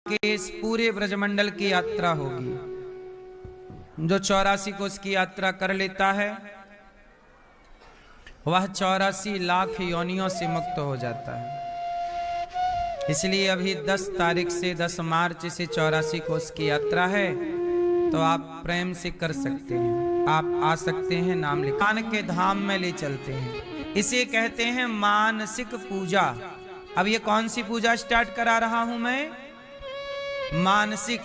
के इस पूरे ब्रजमंडल की यात्रा होगी। जो 84 कोस की यात्रा कर लेता है वह 84 लाख योनियों से मुक्त हो जाता है। इसलिए अभी 10 तारीख से 10 मार्च से 84 कोस की यात्रा है, तो आप प्रेम से कर सकते हैं, आप आ सकते हैं। नाम लिखान के धाम में ले चलते हैं। इसे कहते हैं मानसिक पूजा। अब ये कौन सी पूजा स्टार्ट करा रहा हूं मैं? मानसिक,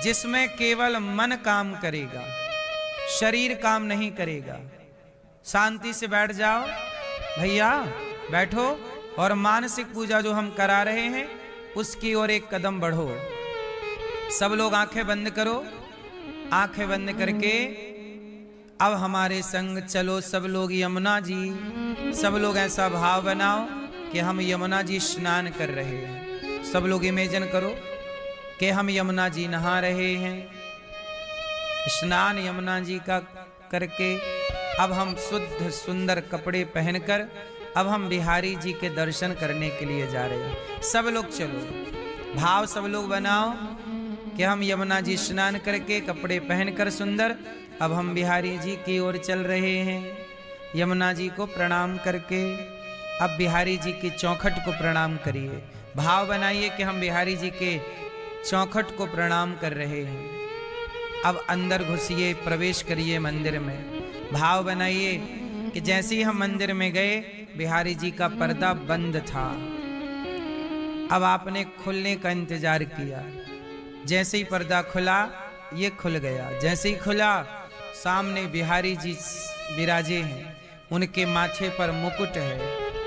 जिसमें केवल मन काम करेगा, शरीर काम नहीं करेगा। शांति से बैठ जाओ भैया, बैठो और मानसिक पूजा जो हम करा रहे हैं उसकी ओर एक कदम बढ़ो। सब लोग आंखें बंद करो। आंखें बंद करके अब हमारे संग चलो सब लोग यमुना जी। सब लोग ऐसा भाव बनाओ कि हम यमुना जी स्नान कर रहे हैं। सब लोग इमेजिन करो कि हम यमुना जी नहा रहे हैं। स्नान यमुना जी का करके अब हम शुद्ध सुंदर कपड़े पहनकर अब हम बिहारी जी के दर्शन करने के लिए जा रहे हैं। सब लोग चलो, भाव सब लोग बनाओ कि हम यमुना जी स्नान करके कपड़े पहनकर सुंदर अब हम बिहारी जी की ओर चल रहे हैं। यमुना जी को प्रणाम करके अब बिहारी जी की चौखट को प्रणाम करिए। भाव बनाइए कि हम बिहारी जी के चौखट को प्रणाम कर रहे हैं। अब अंदर घुसिए, प्रवेश करिए मंदिर में। भाव बनाइए कि जैसे ही हम मंदिर में गए बिहारी जी का पर्दा बंद था। अब आपने खुलने का इंतजार किया। जैसे ही पर्दा खुला ये खुल गया। जैसे ही खुला सामने बिहारी जी विराजे हैं। उनके माथे पर मुकुट है,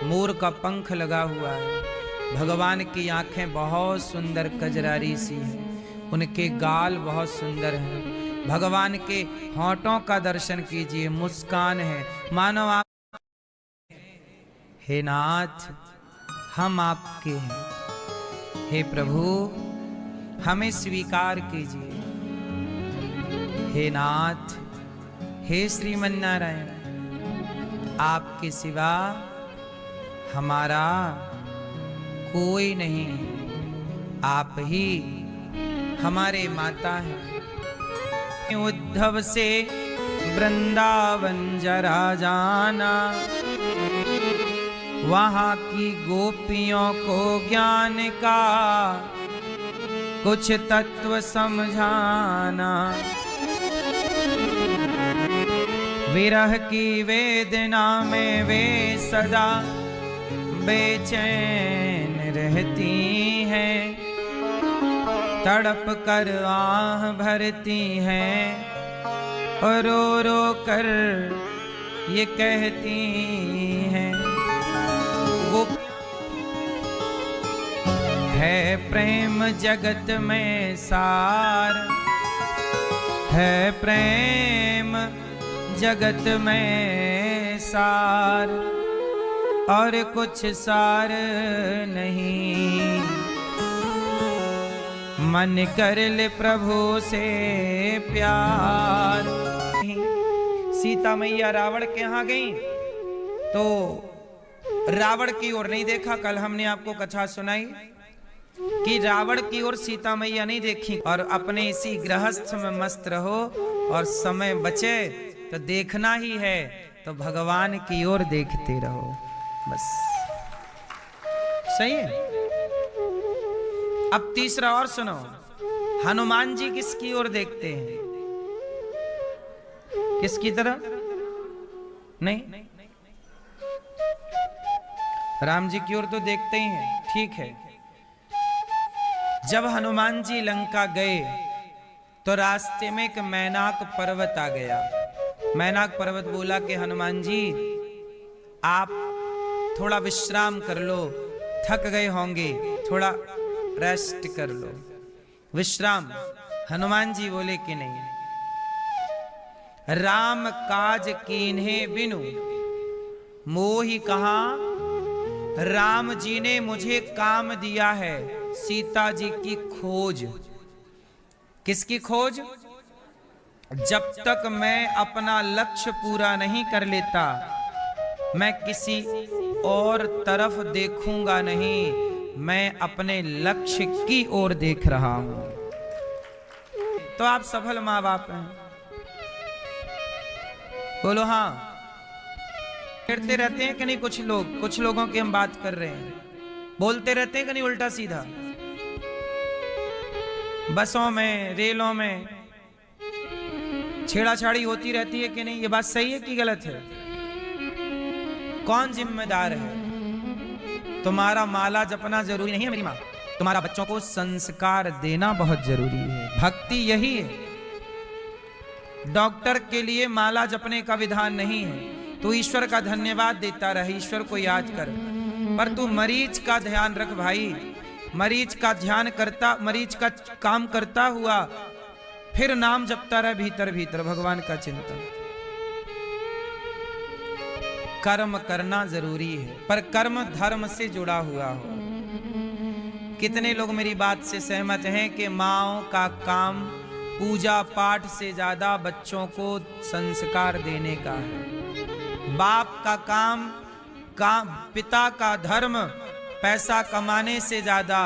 मोर का पंख लगा हुआ है। भगवान की आंखें बहुत सुंदर कजरारी सी हैं। उनके गाल बहुत सुंदर हैं। भगवान के होंठों का दर्शन कीजिए, मुस्कान है मानो आप। हे नाथ, हम आपके हैं। हे प्रभु, हमें स्वीकार कीजिए। हे नाथ, हे श्रीमन्नारायण, आपके सिवा हमारा कोई नहीं है। आप ही हमारे माता हैं। उद्धव से वृंदावन जरा जाना, वहां की गोपियों को ज्ञान का कुछ तत्व समझाना। विरह की वेदना में वे सदा बेचैन रहती हैं। तड़प कर आह भरती हैं और रो रो कर ये कहती हैं। वो है प्रेम जगत में सार, है प्रेम जगत में सार, और कुछ सार नहीं। मन कर ले प्रभु से प्यार। सीता मैया रावण के यहाँ गई तो रावण की ओर नहीं देखा। कल हमने आपको कथा सुनाई कि रावण की ओर सीता मैया नहीं देखी। और अपने इसी गृहस्थ में मस्त रहो और समय बचे तो देखना ही है तो भगवान की ओर देखते रहो, बस। सही है। अब तीसरा और सुनो। हनुमान जी किसकी ओर देखते हैं? किसकी तरह? नहीं, राम जी की ओर तो देखते ही हैं। ठीक है। जब हनुमान जी लंका गए तो रास्ते में एक मैनाक पर्वत आ गया। मैनाक पर्वत बोला कि हनुमान जी आप थोड़ा विश्राम कर लो, थक गए होंगे, थोड़ा रेस्ट कर लो, विश्राम। हनुमान जी बोले कि नहीं, राम काज कीन्हे बिनु मोहि कहा। राम जी ने मुझे काम दिया है, सीता जी की खोज। किसकी खोज? जब तक मैं अपना लक्ष्य पूरा नहीं कर लेता मैं किसी और तरफ देखूंगा नहीं। मैं अपने लक्ष्य की ओर देख रहा हूं। तो आप सफल माँ बाप हैं। बोलो हाँ। करते रहते हैं कि नहीं? कुछ लोगों की हम बात कर रहे हैं, बोलते रहते हैं कि नहीं उल्टा सीधा, बसों में रेलों में छेड़ाछाड़ी होती रहती है कि नहीं? ये बात सही है कि गलत है? कौन जिम्मेदार है? तुम्हारा माला जपना जरूरी नहीं है मेरी माँ, तुम्हारा बच्चों को संस्कार देना बहुत जरूरी है। भक्ति यही है। डॉक्टर के लिए माला जपने का विधान नहीं है। तू ईश्वर का धन्यवाद देता रहे, ईश्वर को याद कर, पर तू मरीज का ध्यान रख भाई। मरीज का ध्यान करता, मरीज का काम करता हुआ फिर नाम जपता रहे भीतर भीतर, भगवान का चिंतन। कर्म करना जरूरी है, पर कर्म धर्म से जुड़ा हुआ हो। कितने लोग मेरी बात से सहमत हैं कि माँओं का काम पूजा पाठ से ज्यादा बच्चों को संस्कार देने का है। बाप का काम पिता का धर्म पैसा कमाने से ज्यादा,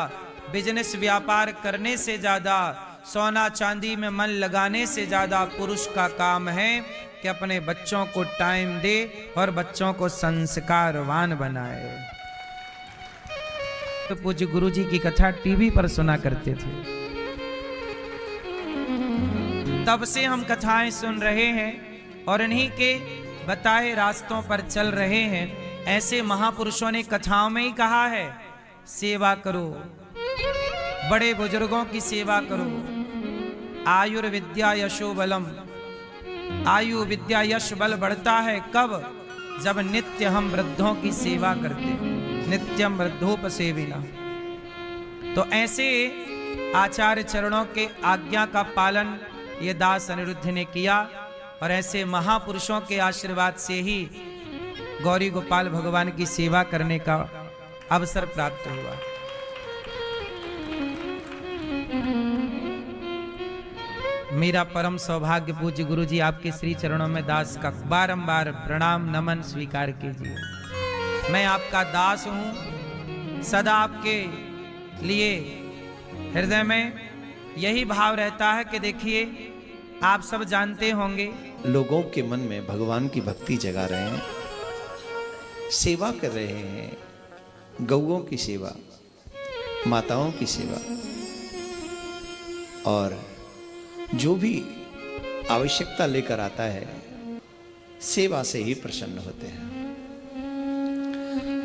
बिजनेस व्यापार करने से ज्यादा, सोना चांदी में मन लगाने से ज्यादा पुरुष का काम है कि अपने बच्चों को टाइम दे और बच्चों को संस्कारवान बनाए। तो पूज्य गुरु जी की कथा टीवी पर सुना करते थे, तब से हम कथाएं सुन रहे हैं और इन्हीं के बताए रास्तों पर चल रहे हैं। ऐसे महापुरुषों ने कथाओं में ही कहा है, सेवा करो, बड़े बुजुर्गों की सेवा करो। आयुर्विद्या यशो बलम, आयु विद्या यश बल बढ़ता है कब? जब नित्य हम वृद्धों की सेवा करते हैं, नित्यम वृद्धोपसेविना। तो ऐसे आचार्य चरणों के आज्ञा का पालन ये दास अनिरुद्ध ने किया और ऐसे महापुरुषों के आशीर्वाद से ही गौरी गोपाल भगवान की सेवा करने का अवसर प्राप्त हुआ। मेरा परम सौभाग्य पूज्य गुरु जी आपके श्री चरणों में दास का बारंबार प्रणाम नमन स्वीकार कीजिए। मैं आपका दास हूं, सदा आपके लिए हृदय में यही भाव रहता है कि देखिए आप सब जानते होंगे, लोगों के मन में भगवान की भक्ति जगा रहे हैं, सेवा कर रहे हैं, गौओं की सेवा, माताओं की सेवा, और जो भी आवश्यकता लेकर आता है सेवा से ही प्रसन्न होते हैं।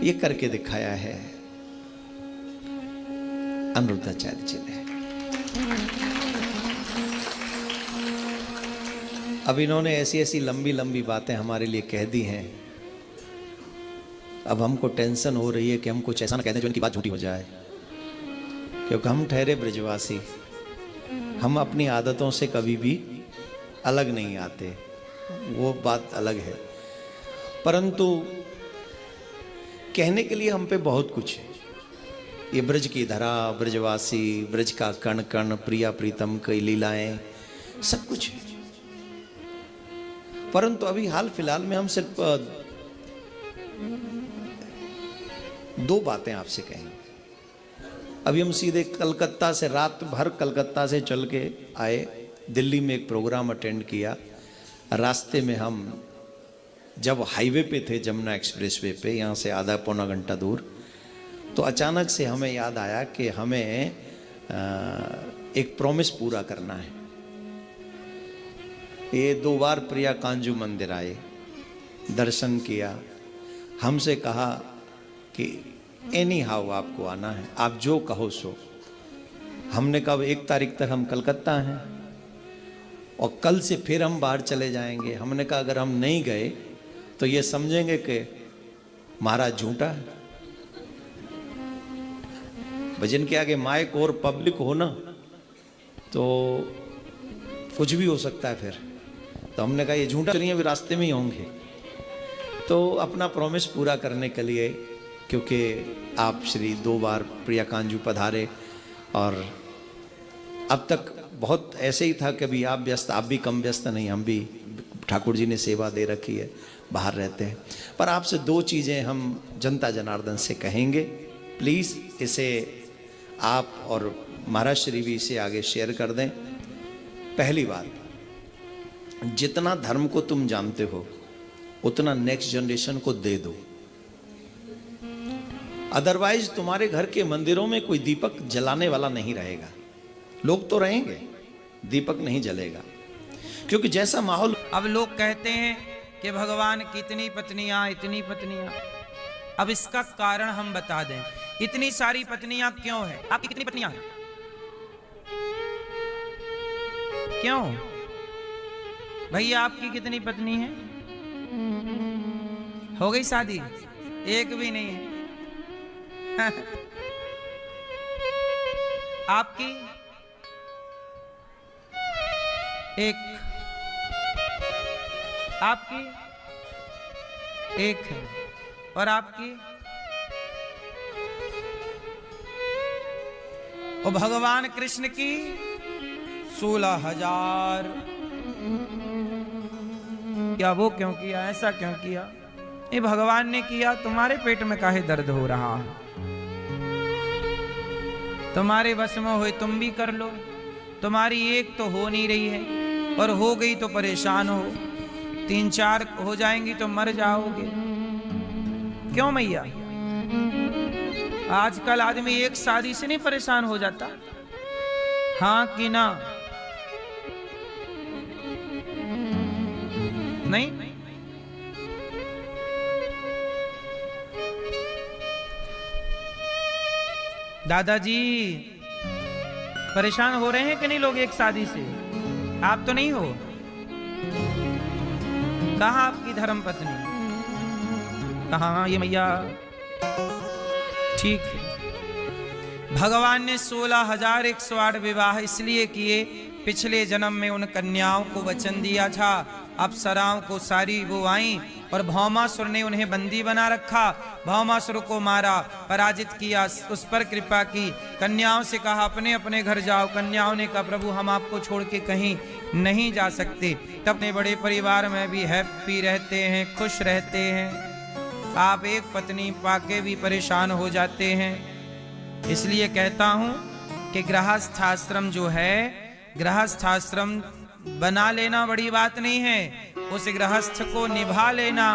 ये करके दिखाया है अनिरुद्धाचार्य जी ने। अब इन्होंने ऐसी ऐसी लंबी लंबी बातें हमारे लिए कह दी हैं। अब हमको टेंशन हो रही है कि हम कुछ ऐसा ना कह दें जो इनकी बात झूठी हो जाए, क्योंकि हम ठहरे ब्रजवासी, हम अपनी आदतों से कभी भी अलग नहीं आते, वो बात अलग है। परंतु कहने के लिए हम पे बहुत कुछ है। ये ब्रज की धरा, ब्रजवासी, ब्रज का कण कण, प्रिया प्रीतम की लीलाएं, सब कुछ है। परंतु अभी हाल फिलहाल में हम सिर्फ दो बातें आपसे कहेंगे। अभी हम सीधे कलकत्ता से, रात भर कलकत्ता से चल के आए, दिल्ली में एक प्रोग्राम अटेंड किया। रास्ते में हम जब हाईवे पे थे, जमुना एक्सप्रेसवे पे, यहाँ से आधा पौना घंटा दूर, तो अचानक से हमें याद आया कि हमें एक प्रॉमिस पूरा करना है। ये 2 बार प्रिया कांजू मंदिर आए, दर्शन किया, हमसे कहा कि एनी हाउ आपको आना है, आप जो कहो सो। हमने कहा 1 तारीख तक हम कलकत्ता हैं और कल से फिर हम बाहर चले जाएंगे। हमने कहा अगर हम नहीं गए तो ये समझेंगे कि महाराज झूठा है। भजन के आगे माइक और पब्लिक हो ना तो कुछ भी हो सकता है फिर। तो हमने कहा ये झूठा नहीं है, अभी रास्ते में ही होंगे। तो अपना प्रॉमिस पूरा करने के लिए, क्योंकि आप श्री 2 बार प्रिया कांजू पधारे और अब तक बहुत ऐसे ही था, कभी आप व्यस्त, आप भी कम व्यस्त नहीं, हम भी, ठाकुर जी ने सेवा दे रखी है, बाहर रहते हैं। पर आपसे 2 चीज़ें हम जनता जनार्दन से कहेंगे प्लीज़ इसे आप और महाराज श्री भी इसे आगे शेयर कर दें। पहली बात, जितना धर्म को तुम जानते हो उतना नेक्स्ट जनरेशन को दे दो। अदरवाइज तुम्हारे घर के मंदिरों में कोई दीपक जलाने वाला नहीं रहेगा। लोग तो रहेंगे, दीपक नहीं जलेगा, क्योंकि जैसा माहौल। अब लोग कहते हैं कि भगवान की इतनी पत्नियां। अब इसका कारण हम बता दें, इतनी सारी पत्नियां क्यों है? आपकी कितनी पत्नियां हैं? क्यों भैया, आपकी कितनी पत्नी है? हो गई शादी? एक भी नहीं है। आपकी एक, आपकी एक है, और आपकी? और भगवान कृष्ण की 16,000। क्या वो क्यों किया? ऐसा क्यों किया? ये भगवान ने किया। तुम्हारे पेट में काहे दर्द हो रहा है? तुम्हारे बस में हो तुम भी कर लो। तुम्हारी एक तो हो नहीं रही है, और हो गई तो परेशान हो। 3-4 हो जाएंगी तो मर जाओगे। क्यों मैया? आजकल आदमी एक शादी से नहीं परेशान हो जाता? हाँ कि ना? नहीं? दादाजी परेशान हो रहे हैं कि नहीं लोग एक शादी से? आप तो नहीं हो? कहाँ आपकी धर्म पत्नी? कहाँ ये मैया? ठीक है। भगवान ने 16,108 विवाह इसलिए किए, पिछले जन्म में उन कन्याओं को वचन दिया था। अप्सराओं को सारी वो आई, और भौमासुर ने उन्हें बंदी बना रखा। भौमासुर को मारा, पराजित किया, उस पर कृपा की। कन्याओं से कहा अपने अपने घर जाओ। कन्याओं ने कहा प्रभु हम आपको छोड़ के कहीं नहीं जा सकते। तब अपने बड़े परिवार में भी हैप्पी रहते हैं, खुश रहते हैं। आप एक पत्नी पाके भी परेशान हो जाते हैं। इसलिए कहता हूं कि गृहस्थ आश्रम जो है, गृहस्थ आश्रम बना लेना बड़ी बात नहीं है, उस गृहस्थ को निभा लेना